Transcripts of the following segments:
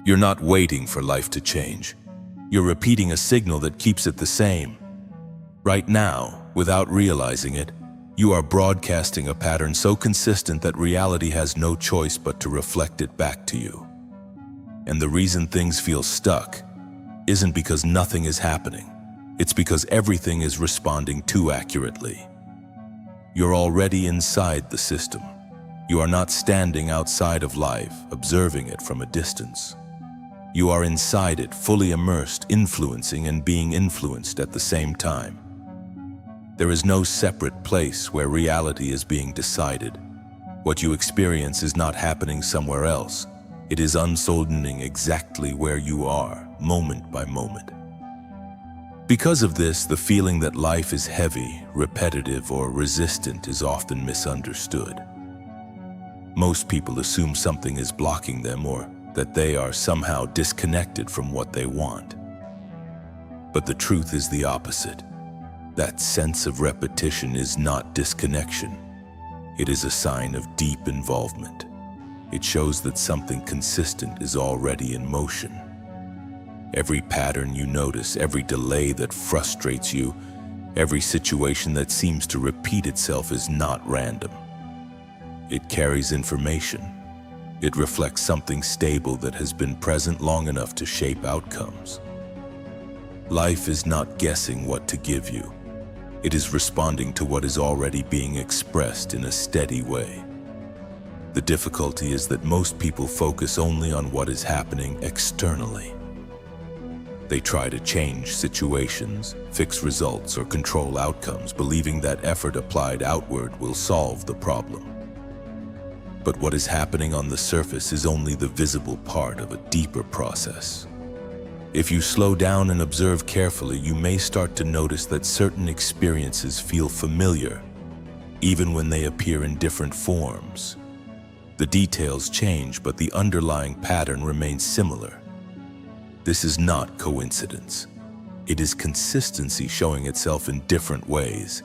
You're not waiting for life to change. You're repeating a signal that keeps it the same. Right now, without realizing it, you are broadcasting a pattern so consistent that reality has no choice but to reflect it back to you. And the reason things feel stuck isn't because nothing is happening. It's because everything is responding too accurately. You're already inside the system. You are not standing outside of life, observing it from a distance. You are inside it, fully immersed, influencing and being influenced at the same time. There is no separate place where reality is being decided. What you experience is not happening somewhere else. It is unfolding exactly where you are, moment by moment. Because of this, the feeling that life is heavy, repetitive, or resistant is often misunderstood. Most people assume something is blocking them or that they are somehow disconnected from what they want. But the truth is the opposite. That sense of repetition is not disconnection. It is a sign of deep involvement. It shows that something consistent is already in motion. Every pattern you notice, every delay that frustrates you, every situation that seems to repeat itself is not random. It carries information. It reflects something stable that has been present long enough to shape outcomes. Life is not guessing what to give you. It is responding to what is already being expressed in a steady way. The difficulty is that most people focus only on what is happening externally. They try to change situations, fix results, or control outcomes, believing that effort applied outward will solve the problem. But what is happening on the surface is only the visible part of a deeper process. If you slow down and observe carefully, you may start to notice that certain experiences feel familiar, even when they appear in different forms. The details change, but the underlying pattern remains similar. This is not coincidence. It is consistency showing itself in different ways.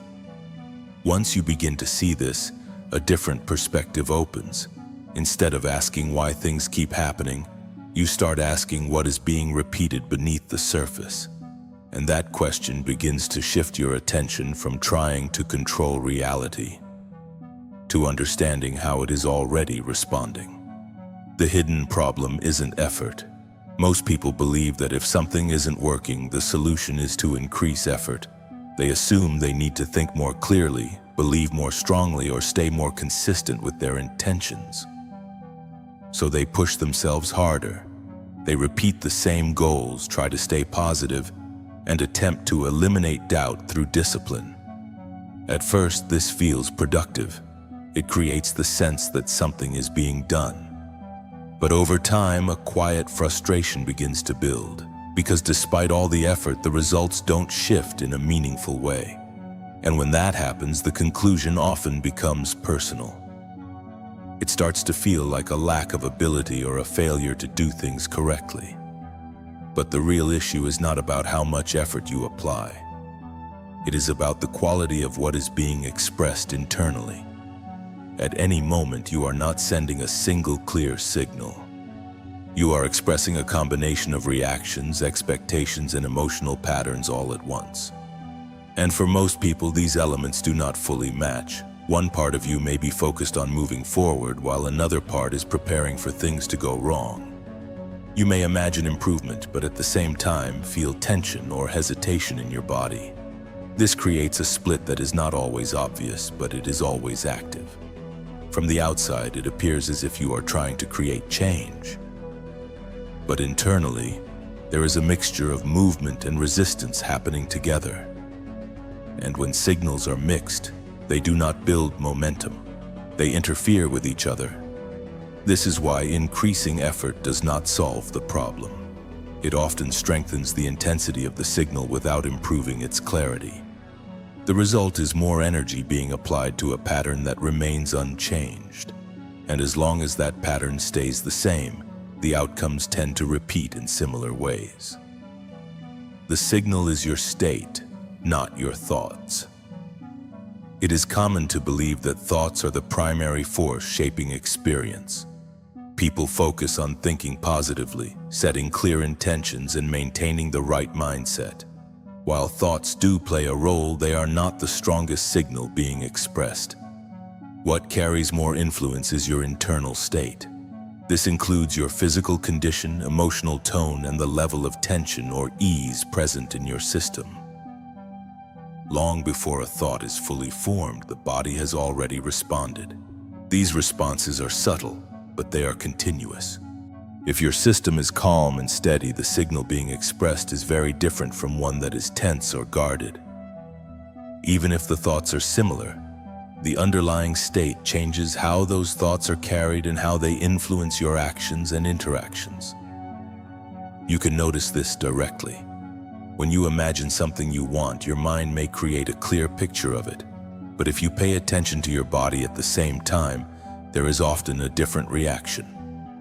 Once you begin to see this, a different perspective opens. Instead of asking why things keep happening, you start asking what is being repeated beneath the surface. And that question begins to shift your attention from trying to control reality to understanding how it is already responding. The hidden problem isn't effort. Most people believe that if something isn't working, the solution is to increase effort. They assume they need to think more clearly, believe more strongly, or stay more consistent with their intentions. So they push themselves harder. They repeat the same goals, try to stay positive, and attempt to eliminate doubt through discipline. At first, this feels productive. It creates the sense that something is being done. But over time, a quiet frustration begins to build, because despite all the effort, the results don't shift in a meaningful way. And when that happens, the conclusion often becomes personal. It starts to feel like a lack of ability or a failure to do things correctly. But the real issue is not about how much effort you apply. It is about the quality of what is being expressed internally. At any moment, you are not sending a single clear signal. You are expressing a combination of reactions, expectations, and emotional patterns all at once. And for most people, these elements do not fully match. One part of you may be focused on moving forward, while another part is preparing for things to go wrong. You may imagine improvement, but at the same time feel tension or hesitation in your body. This creates a split that is not always obvious, but it is always active. From the outside, it appears as if you are trying to create change. But internally, there is a mixture of movement and resistance happening together. And when signals are mixed, they do not build momentum. They interfere with each other. This is why increasing effort does not solve the problem. It often strengthens the intensity of the signal without improving its clarity. The result is more energy being applied to a pattern that remains unchanged. And as long as that pattern stays the same, the outcomes tend to repeat in similar ways. The signal is your state, not your thoughts. It is common to believe that thoughts are the primary force shaping experience. People focus on thinking positively, setting clear intentions, and maintaining the right mindset. While thoughts do play a role, they are not the strongest signal being expressed. What carries more influence is your internal state. This includes your physical condition, emotional tone, and the level of tension or ease present in your system. Long before a thought is fully formed, the body has already responded. These responses are subtle, but they are continuous. If your system is calm and steady, the signal being expressed is very different from one that is tense or guarded. Even if the thoughts are similar, the underlying state changes how those thoughts are carried and how they influence your actions and interactions. You can notice this directly. When you imagine something you want, your mind may create a clear picture of it. But if you pay attention to your body at the same time, there is often a different reaction.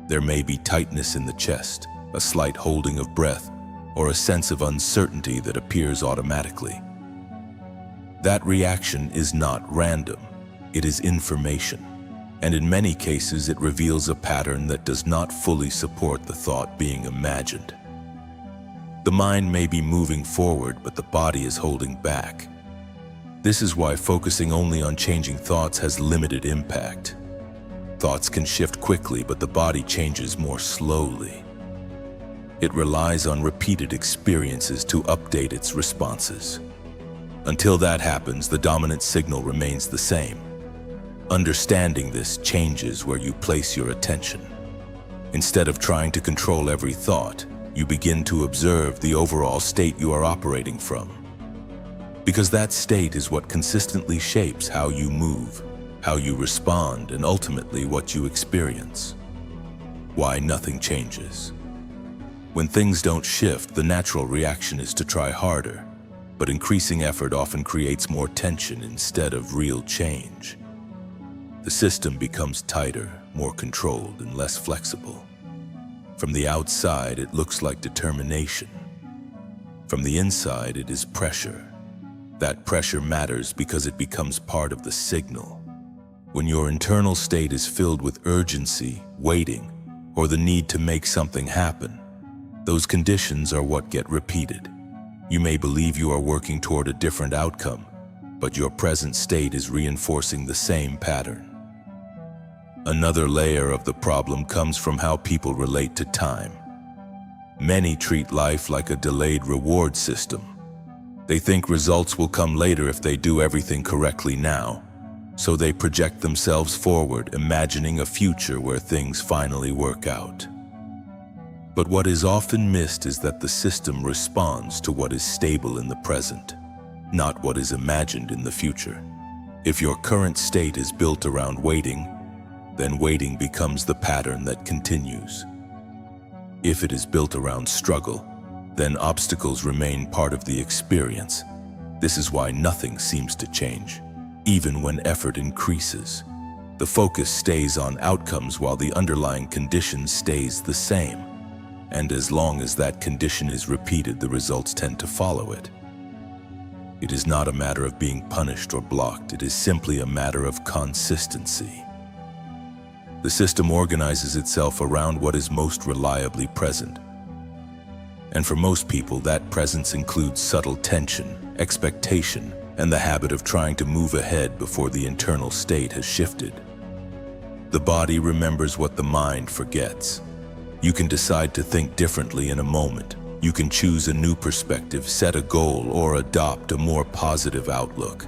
There may be tightness in the chest, a slight holding of breath, or a sense of uncertainty that appears automatically. That reaction is not random. It is information, and in many cases it reveals a pattern that does not fully support the thought being imagined. The mind may be moving forward, but the body is holding back. This is why focusing only on changing thoughts has limited impact. Thoughts can shift quickly, but the body changes more slowly. It relies on repeated experiences to update its responses. Until that happens, the dominant signal remains the same. Understanding this changes where you place your attention. Instead of trying to control every thought, you begin to observe the overall state you are operating from. Because that state is what consistently shapes how you move, how you respond, and ultimately what you experience. Why nothing changes. When things don't shift, the natural reaction is to try harder, but increasing effort often creates more tension instead of real change. The system becomes tighter, more controlled, and less flexible. From the outside, it looks like determination. From the inside, it is pressure. That pressure matters because it becomes part of the signal. When your internal state is filled with urgency, waiting, or the need to make something happen, those conditions are what get repeated. You may believe you are working toward a different outcome, but your present state is reinforcing the same pattern. Another layer of the problem comes from how people relate to time. Many treat life like a delayed reward system. They think results will come later if they do everything correctly now. So they project themselves forward, imagining a future where things finally work out. But what is often missed is that the system responds to what is stable in the present, not what is imagined in the future. If your current state is built around waiting, then waiting becomes the pattern that continues. If it is built around struggle, then obstacles remain part of the experience. This is why nothing seems to change. Even when effort increases, the focus stays on outcomes while the underlying condition stays the same. And as long as that condition is repeated, the results tend to follow it. It is not a matter of being punished or blocked. It is simply a matter of consistency. The system organizes itself around what is most reliably present. And for most people, that presence includes subtle tension, expectation, and the habit of trying to move ahead before the internal state has shifted. The body remembers what the mind forgets. You can decide to think differently in a moment. You can choose a new perspective, set a goal, or adopt a more positive outlook.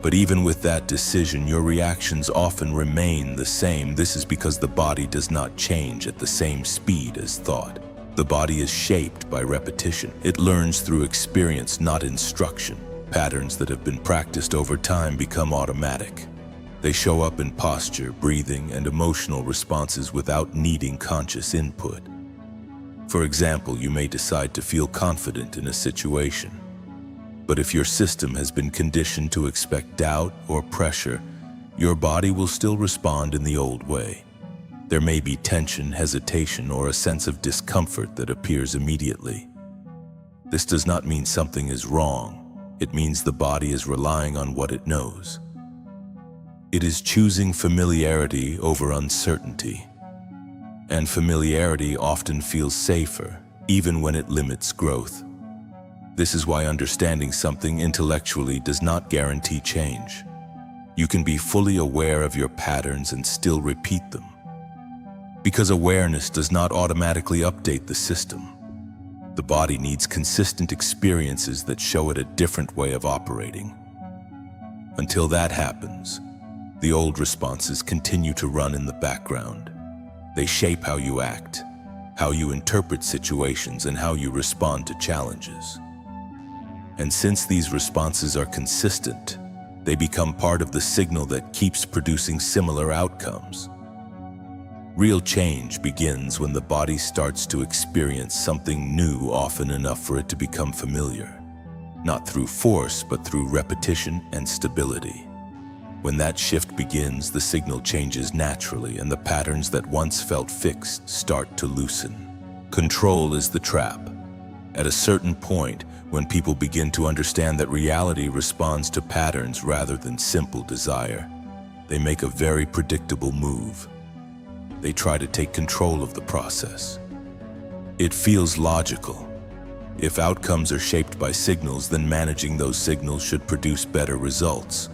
But even with that decision, your reactions often remain the same. This is because the body does not change at the same speed as thought. The body is shaped by repetition. It learns through experience, not instruction. Patterns that have been practiced over time become automatic. They show up in posture, breathing, and emotional responses without needing conscious input. For example, you may decide to feel confident in a situation. But if your system has been conditioned to expect doubt or pressure, your body will still respond in the old way. There may be tension, hesitation, or a sense of discomfort that appears immediately. This does not mean something is wrong. It means the body is relying on what it knows. It is choosing familiarity over uncertainty. And familiarity often feels safer, even when it limits growth. This is why understanding something intellectually does not guarantee change. You can be fully aware of your patterns and still repeat them. Because awareness does not automatically update the system. The body needs consistent experiences that show it a different way of operating. Until that happens, the old responses continue to run in the background. They shape how you act, how you interpret situations, and how you respond to challenges. And since these responses are consistent, they become part of the signal that keeps producing similar outcomes. Real change begins when the body starts to experience something new often enough for it to become familiar, not through force, but through repetition and stability. When that shift begins, the signal changes naturally, and the patterns that once felt fixed start to loosen. Control is the trap. At a certain point, when people begin to understand that reality responds to patterns rather than simple desire, they make a very predictable move. They try to take control of the process. It feels logical. If outcomes are shaped by signals, then managing those signals should produce better results.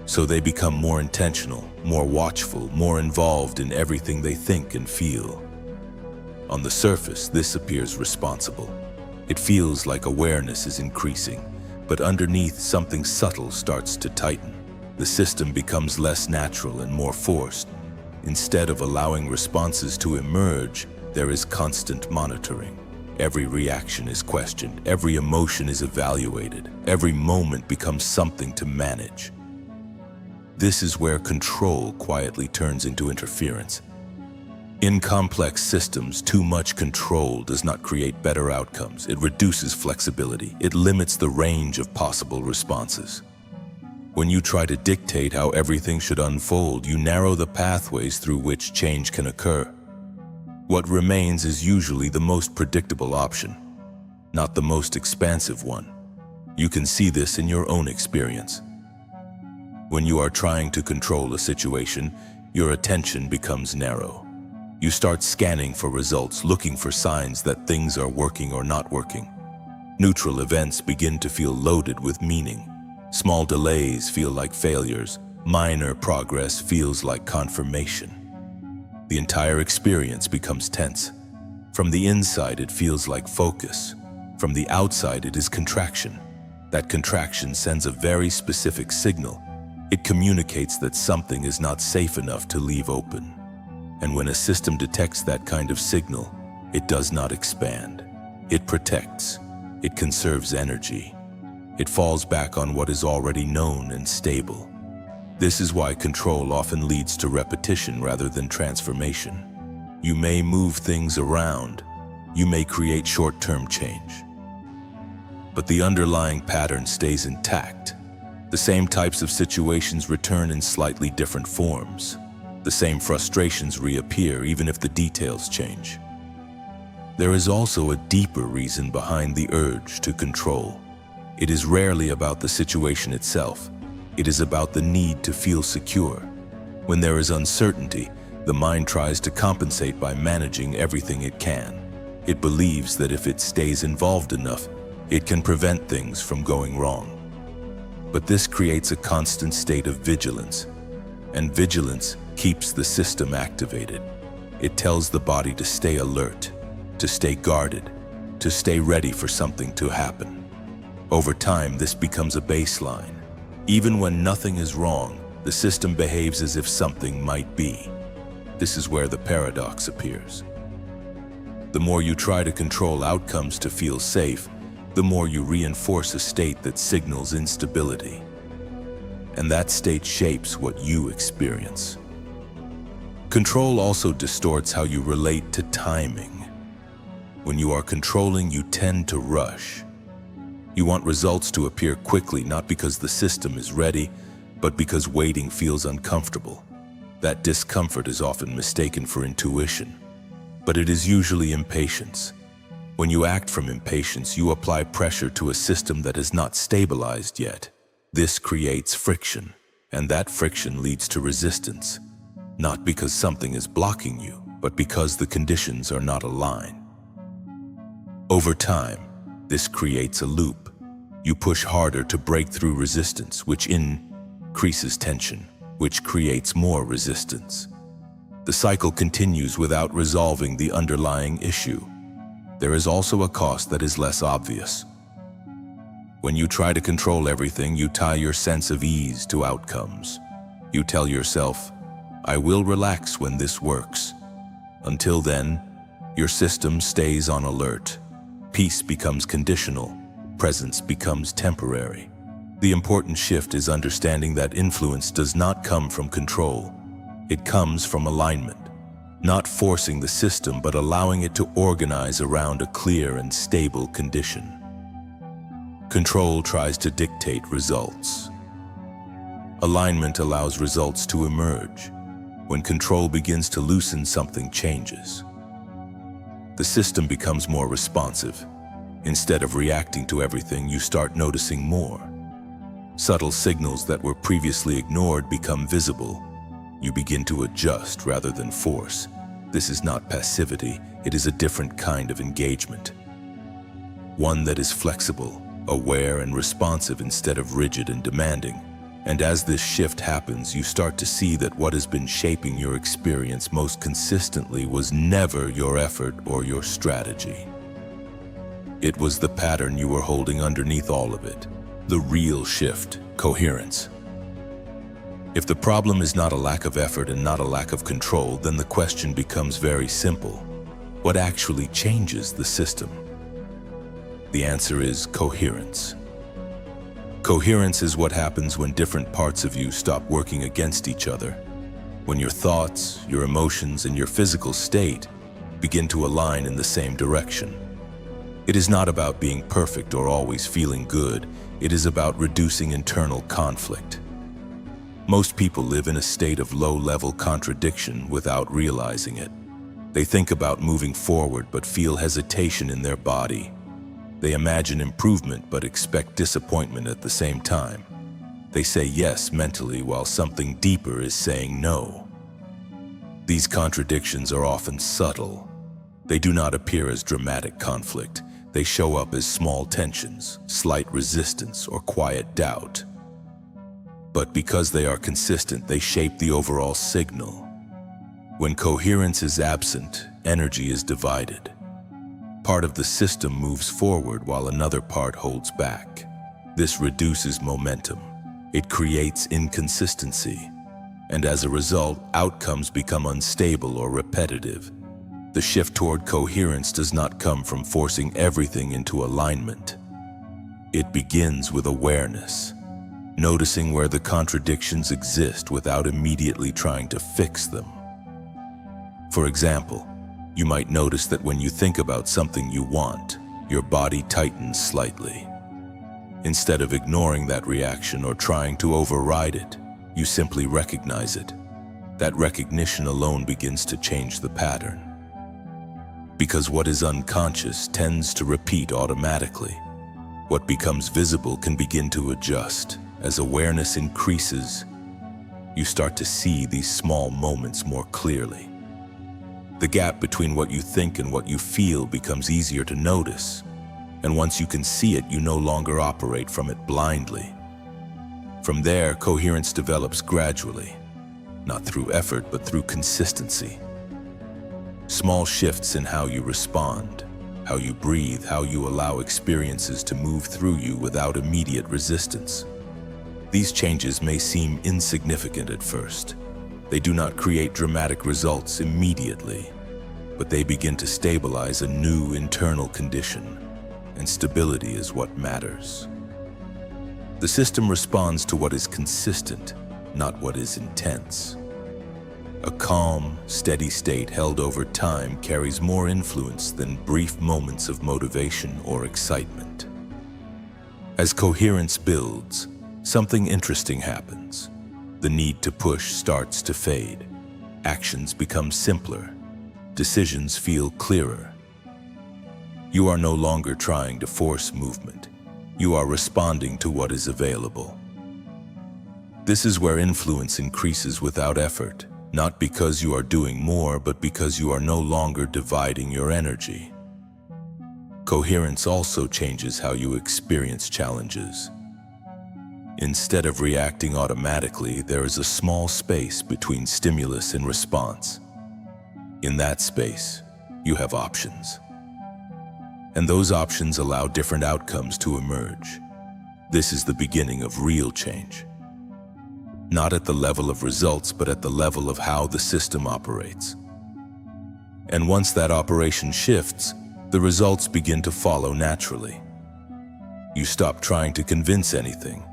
So they become more intentional, more watchful, more involved in everything they think and feel. On the surface, this appears responsible. It feels like awareness is increasing, but underneath, something subtle starts to tighten. The system becomes less natural and more forced. Instead of allowing responses to emerge, there is constant monitoring. Every reaction is questioned, every emotion is evaluated, every moment becomes something to manage. This is where control quietly turns into interference. In complex systems, too much control does not create better outcomes. It reduces flexibility. It limits the range of possible responses. When you try to dictate how everything should unfold, you narrow the pathways through which change can occur. What remains is usually the most predictable option, not the most expansive one. You can see this in your own experience. When you are trying to control a situation, your attention becomes narrow. You start scanning for results, looking for signs that things are working or not working. Neutral events begin to feel loaded with meaning. Small delays feel like failures. Minor progress feels like confirmation. The entire experience becomes tense. From the inside, it feels like focus. From the outside, it is contraction. That contraction sends a very specific signal. It communicates that something is not safe enough to leave open. And when a system detects that kind of signal, it does not expand. It protects. It conserves energy. It falls back on what is already known and stable. This is why control often leads to repetition rather than transformation. You may move things around. You may create short-term change. But the underlying pattern stays intact. The same types of situations return in slightly different forms. The same frustrations reappear even if the details change. There is also a deeper reason behind the urge to control. It is rarely about the situation itself. It is about the need to feel secure. When there is uncertainty, the mind tries to compensate by managing everything it can. It believes that if it stays involved enough, it can prevent things from going wrong. But this creates a constant state of vigilance, and vigilance keeps the system activated. It tells the body to stay alert, to stay guarded, to stay ready for something to happen. Over time, this becomes a baseline. Even when nothing is wrong, the system behaves as if something might be. This is where the paradox appears. The more you try to control outcomes to feel safe, the more you reinforce a state that signals instability. And that state shapes what you experience. Control also distorts how you relate to timing. When you are controlling, you tend to rush. You want results to appear quickly, not because the system is ready, but because waiting feels uncomfortable. That discomfort is often mistaken for intuition, but it is usually impatience. When you act from impatience, you apply pressure to a system that is not stabilized yet. This creates friction, and that friction leads to resistance. Not because something is blocking you, but because the conditions are not aligned. Over time, this creates a loop. You push harder to break through resistance, which increases tension, which creates more resistance. The cycle continues without resolving the underlying issue. There is also a cost that is less obvious. When you try to control everything, you tie your sense of ease to outcomes. You tell yourself, "I will relax when this works." Until then, your system stays on alert. Peace becomes conditional. Presence becomes temporary. The important shift is understanding that influence does not come from control. It comes from alignment, not forcing the system but allowing it to organize around a clear and stable condition. Control tries to dictate results. Alignment allows results to emerge. When control begins to loosen, something changes. The system becomes more responsive. Instead of reacting to everything, you start noticing more. Subtle signals that were previously ignored become visible. You begin to adjust rather than force. This is not passivity, it is a different kind of engagement. One that is flexible, aware and responsive instead of rigid and demanding. And as this shift happens, you start to see that what has been shaping your experience most consistently was never your effort or your strategy. It was the pattern you were holding underneath all of it. The real shift, coherence. If the problem is not a lack of effort and not a lack of control, then the question becomes very simple. What actually changes the system? The answer is coherence. Coherence is what happens when different parts of you stop working against each other. When your thoughts, your emotions, and your physical state begin to align in the same direction. It is not about being perfect or always feeling good. It is about reducing internal conflict. Most people live in a state of low-level contradiction without realizing it. They think about moving forward but feel hesitation in their body. They imagine improvement but expect disappointment at the same time. They say yes mentally while something deeper is saying no. These contradictions are often subtle. They do not appear as dramatic conflict. They show up as small tensions, slight resistance, or quiet doubt. But because they are consistent, they shape the overall signal. When coherence is absent, energy is divided. Part of the system moves forward while another part holds back. This reduces momentum. It creates inconsistency. And as a result, outcomes become unstable or repetitive. The shift toward coherence does not come from forcing everything into alignment. It begins with awareness. Noticing where the contradictions exist without immediately trying to fix them. For example, you might notice that when you think about something you want, your body tightens slightly. Instead of ignoring that reaction or trying to override it, you simply recognize it. That recognition alone begins to change the pattern. Because what is unconscious tends to repeat automatically. What becomes visible can begin to adjust. As awareness increases, you start to see these small moments more clearly. The gap between what you think and what you feel becomes easier to notice, and once you can see it, you no longer operate from it blindly. From there, coherence develops gradually, not through effort, but through consistency. Small shifts in how you respond, how you breathe, how you allow experiences to move through you without immediate resistance. These changes may seem insignificant at first. They do not create dramatic results immediately, but they begin to stabilize a new internal condition, and stability is what matters. The system responds to what is consistent, not what is intense. A calm, steady state held over time carries more influence than brief moments of motivation or excitement. As coherence builds, something interesting happens. The need to push starts to fade. Actions become simpler. Decisions feel clearer. You are no longer trying to force movement. You are responding to what is available. This is where influence increases without effort. Not because you are doing more, but because you are no longer dividing your energy. Coherence also changes how you experience challenges. Instead of reacting automatically, there is a small space between stimulus and response. In that space, you have options. And those options allow different outcomes to emerge. This is the beginning of real change. Not at the level of results, but at the level of how the system operates. And once that operation shifts, the results begin to follow naturally. You stop trying to convince anything.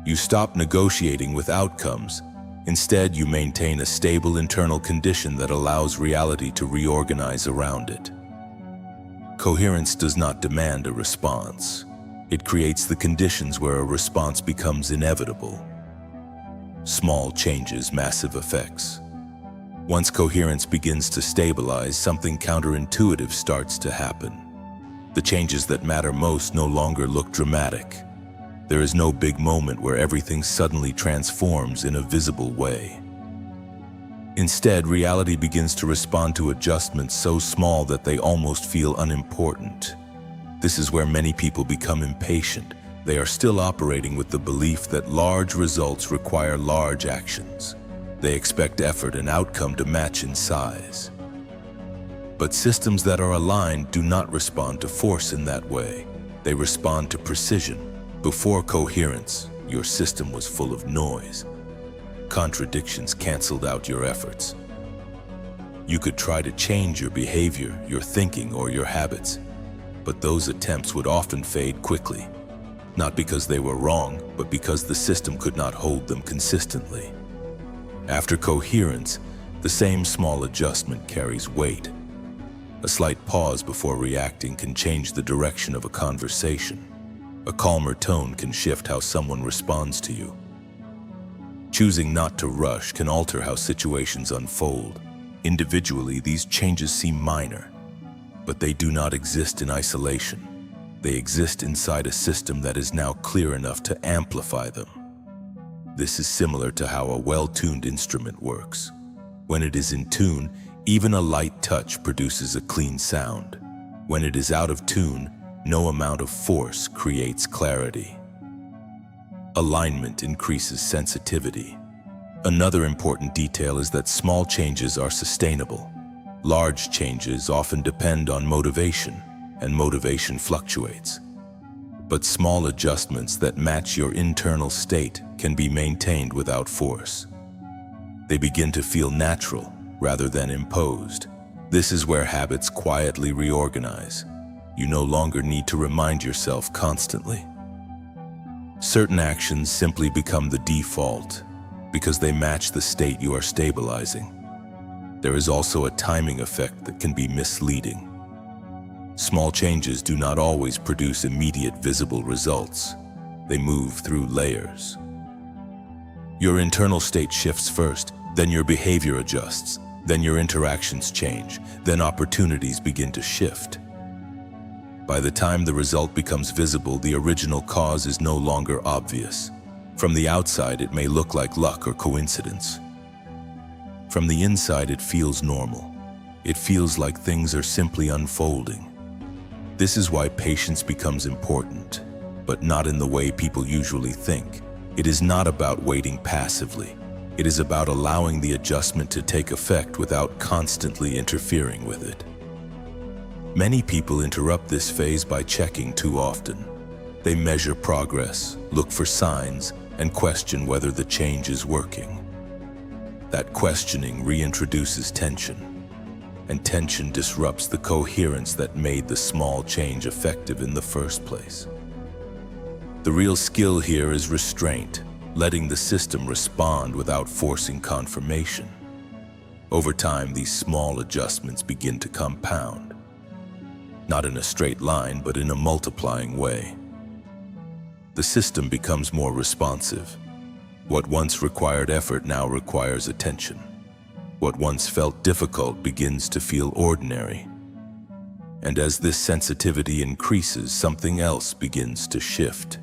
You stop negotiating with outcomes. Instead, you maintain a stable internal condition that allows reality to reorganize around it. Coherence does not demand a response. It creates the conditions where a response becomes inevitable. Small changes, massive effects. Once coherence begins to stabilize, something counterintuitive starts to happen. The changes that matter most no longer look dramatic. There is no big moment where everything suddenly transforms in a visible way. Instead, reality begins to respond to adjustments so small that they almost feel unimportant. This is where many people become impatient. They are still operating with the belief that large results require large actions. They expect effort and outcome to match in size. But systems that are aligned do not respond to force in that way. They respond to precision. Before coherence, your system was full of noise. Contradictions canceled out your efforts. You could try to change your behavior, your thinking, or your habits, but those attempts would often fade quickly. Not because they were wrong, but because the system could not hold them consistently. After coherence, the same small adjustment carries weight. A slight pause before reacting can change the direction of a conversation. A calmer tone can shift how someone responds to you. Choosing not to rush can alter how situations unfold. Individually, these changes seem minor, but they do not exist in isolation. They exist inside a system that is now clear enough to amplify them. This is similar to how a well-tuned instrument works. When it is in tune, even a light touch produces a clean sound. When it is out of tune, no amount of force creates clarity. Alignment increases sensitivity. Another important detail is that small changes are sustainable. Large changes often depend on motivation, and motivation fluctuates. But small adjustments that match your internal state can be maintained without force. They begin to feel natural rather than imposed. This is where habits quietly reorganize. You no longer need to remind yourself constantly. Certain actions simply become the default because they match the state you are stabilizing. There is also a timing effect that can be misleading. Small changes do not always produce immediate visible results. They move through layers. Your internal state shifts first, then your behavior adjusts, then your interactions change, then opportunities begin to shift. By the time the result becomes visible, the original cause is no longer obvious. From the outside, it may look like luck or coincidence. From the inside, it feels normal. It feels like things are simply unfolding. This is why patience becomes important, but not in the way people usually think. It is not about waiting passively. It is about allowing the adjustment to take effect without constantly interfering with it. Many people interrupt this phase by checking too often. They measure progress, look for signs, and question whether the change is working. That questioning reintroduces tension. And tension disrupts the coherence that made the small change effective in the first place. The real skill here is restraint, letting the system respond without forcing confirmation. Over time, these small adjustments begin to compound. Not in a straight line, but in a multiplying way. The system becomes more responsive. What once required effort now requires attention. What once felt difficult begins to feel ordinary. And as this sensitivity increases, something else begins to shift.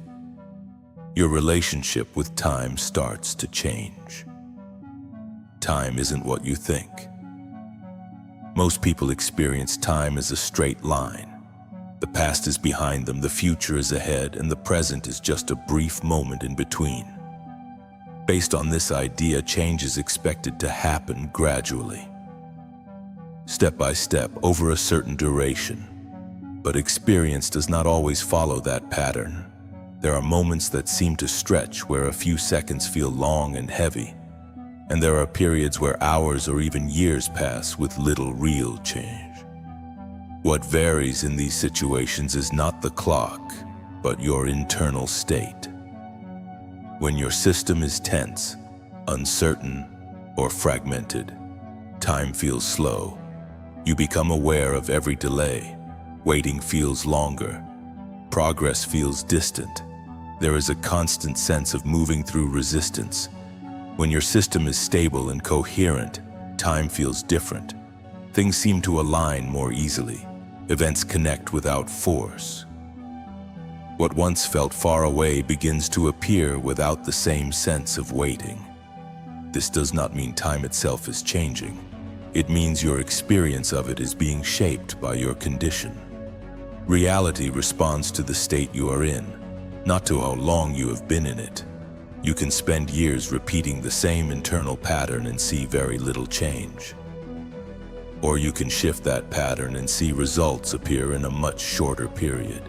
Your relationship with time starts to change. time isn't what you think. Most people experience time as a straight line. The past is behind them, the future is ahead, and the present is just a brief moment in between. Based on this idea, change is expected to happen gradually, step by step, over a certain duration. But experience does not always follow that pattern. There are moments that seem to stretch, where a few seconds feel long and heavy, and there are periods where hours or even years pass with little real change. What varies in these situations is not the clock, but your internal state. When your system is tense, uncertain, or fragmented, time feels slow. You become aware of every delay. Waiting feels longer. Progress feels distant. There is a constant sense of moving through resistance. When your system is stable and coherent, time feels different. Things seem to align more easily. Events connect without force. What once felt far away begins to appear without the same sense of waiting. This does not mean time itself is changing. It means your experience of it is being shaped by your condition. Reality responds to the state you are in, not to how long you have been in it. You can spend years repeating the same internal pattern and see very little change. Or you can shift that pattern and see results appear in a much shorter period.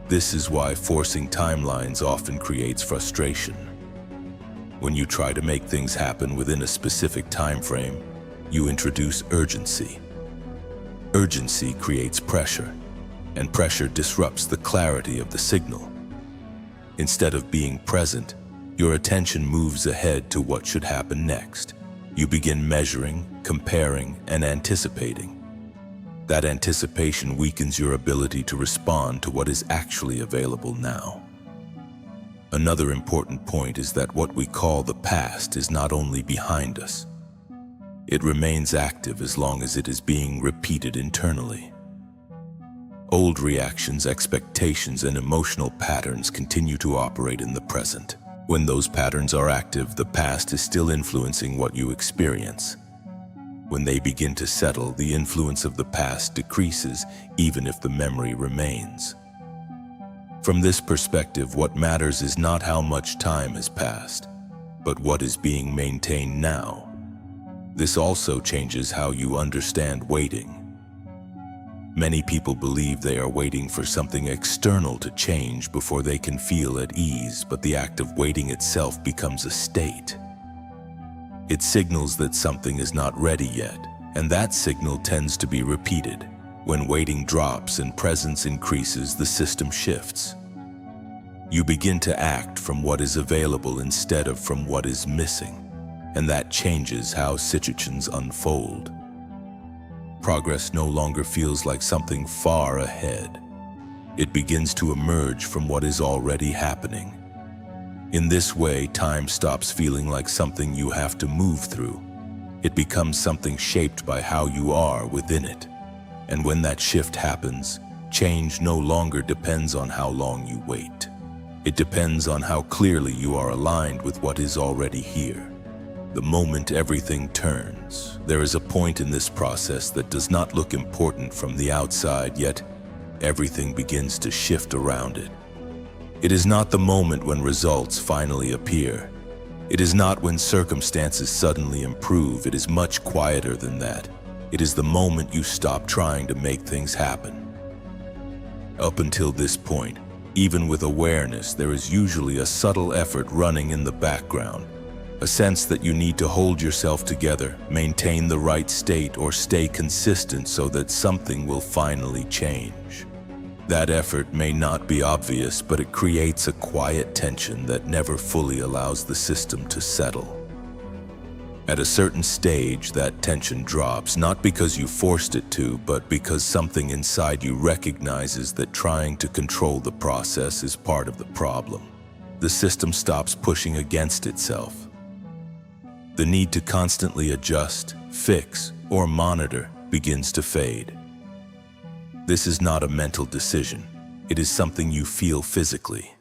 This is why forcing timelines often creates frustration. When you try to make things happen within a specific time frame, you introduce urgency. Urgency creates pressure, and pressure disrupts the clarity of the signal. Instead of being present, your attention moves ahead to what should happen next. You begin measuring, comparing, and anticipating. That anticipation weakens your ability to respond to what is actually available now. Another important point is that what we call the past is not only behind us. It remains active as long as it is being repeated internally. Old reactions, expectations, and emotional patterns continue to operate in the present. When those patterns are active, the past is still influencing what you experience. When they begin to settle, the influence of the past decreases, even if the memory remains. From this perspective, what matters is not how much time has passed, but what is being maintained now. This also changes how you understand waiting. Many people believe they are waiting for something external to change before they can feel at ease, but the act of waiting itself becomes a state. It signals that something is not ready yet, and that signal tends to be repeated. When waiting drops and presence increases, the system shifts. You begin to act from what is available instead of from what is missing, and that changes how situations unfold. Progress no longer feels like something far ahead. It begins to emerge from what is already happening. In this way, time stops feeling like something you have to move through. It becomes something shaped by how you are within it. And when that shift happens, change no longer depends on how long you wait. It depends on how clearly you are aligned with what is already here. The moment everything turns, there is a point in this process that does not look important from the outside, yet everything begins to shift around it. It is not the moment when results finally appear. It is not when circumstances suddenly improve. It is much quieter than that. It is the moment you stop trying to make things happen. Up until this point, even with awareness, there is usually a subtle effort running in the background. A sense that you need to hold yourself together, maintain the right state, or stay consistent so that something will finally change. That effort may not be obvious, but it creates a quiet tension that never fully allows the system to settle. At a certain stage, that tension drops, not because you forced it to, but because something inside you recognizes that trying to control the process is part of the problem. The system stops pushing against itself. The need to constantly adjust, fix, or monitor begins to fade. This is not a mental decision. It is something you feel physically.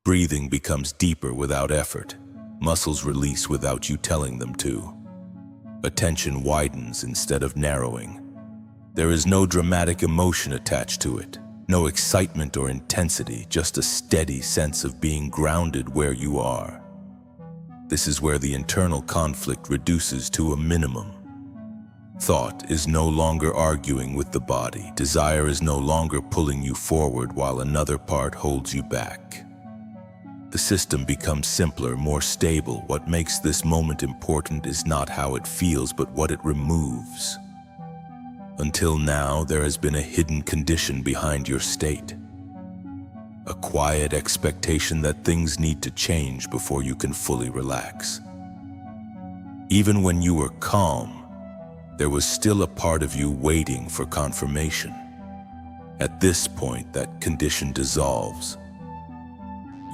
Breathing becomes deeper without effort. Muscles release without you telling them to. Attention widens instead of narrowing. There is no dramatic emotion attached to it, no excitement or intensity, just a steady sense of being grounded where you are. This is where the internal conflict reduces to a minimum. Thought is no longer arguing with the body. Desire is no longer pulling you forward while another part holds you back. The system becomes simpler, more stable. What makes this moment important is not how it feels, but what it removes. Until now, there has been a hidden condition behind your state. A quiet expectation that things need to change before you can fully relax. Even when you were calm, there was still a part of you waiting for confirmation. At this point, that condition dissolves.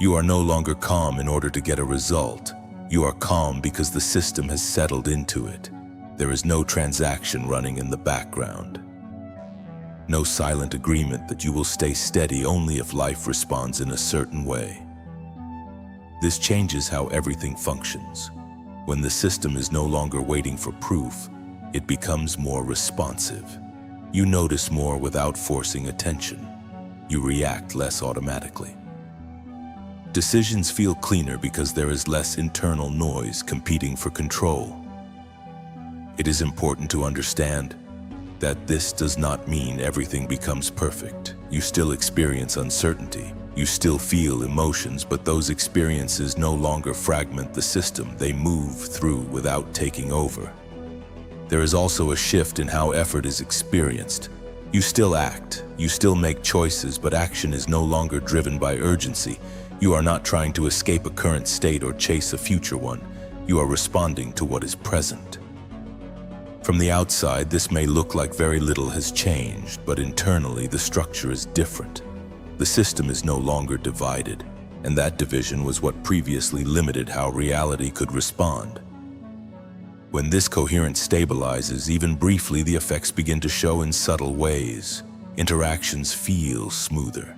You are no longer calm in order to get a result. You are calm because the system has settled into it. There is no transaction running in the background. No silent agreement that you will stay steady only if life responds in a certain way. This changes how everything functions. When the system is no longer waiting for proof, it becomes more responsive. You notice more without forcing attention. You react less automatically. Decisions feel cleaner because there is less internal noise competing for control. It is important to understand that this does not mean everything becomes perfect. You still experience uncertainty. You still feel emotions, but those experiences no longer fragment the system. They move through without taking over. There is also a shift in how effort is experienced. You still act, you still make choices, but action is no longer driven by urgency. You are not trying to escape a current state or chase a future one. You are responding to what is present. From the outside, this may look like very little has changed, but internally the structure is different. The system is no longer divided, and that division was what previously limited how reality could respond. When this coherence stabilizes, even briefly, the effects begin to show in subtle ways. Interactions feel smoother.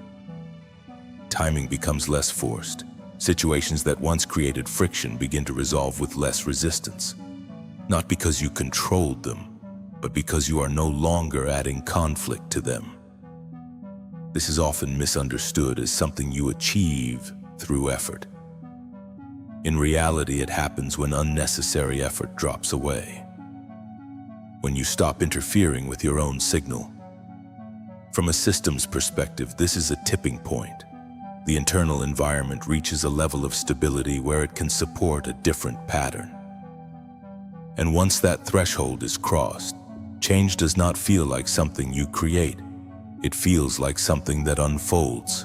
Timing becomes less forced. Situations that once created friction begin to resolve with less resistance. Not because you controlled them, but because you are no longer adding conflict to them. This is often misunderstood as something you achieve through effort. In reality, it happens when unnecessary effort drops away. When you stop interfering with your own signal. From a systems perspective, this is a tipping point. The internal environment reaches a level of stability where it can support a different pattern. And once that threshold is crossed, change does not feel like something you create. It feels like something that unfolds.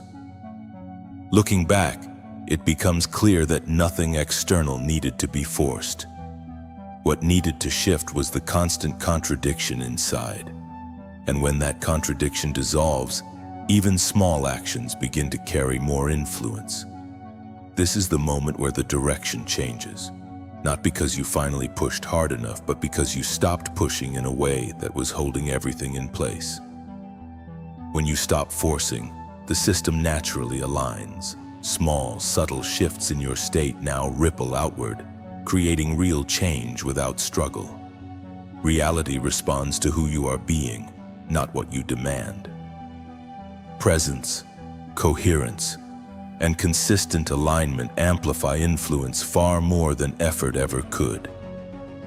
Looking back, it becomes clear that nothing external needed to be forced. What needed to shift was the constant contradiction inside. And when that contradiction dissolves, even small actions begin to carry more influence. This is the moment where the direction changes. Not because you finally pushed hard enough, but because you stopped pushing in a way that was holding everything in place. When you stop forcing, the system naturally aligns. Small, subtle shifts in your state now ripple outward, creating real change without struggle. Reality responds to who you are being, not what you demand. Presence, coherence, and consistent alignment amplify influence far more than effort ever could.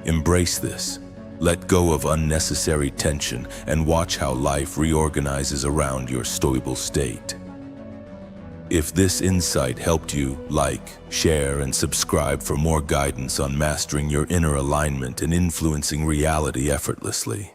Embrace this. Let go of unnecessary tension and watch how life reorganizes around your stable state. If this insight helped you, like, share, and subscribe for more guidance on mastering your inner alignment and influencing reality effortlessly.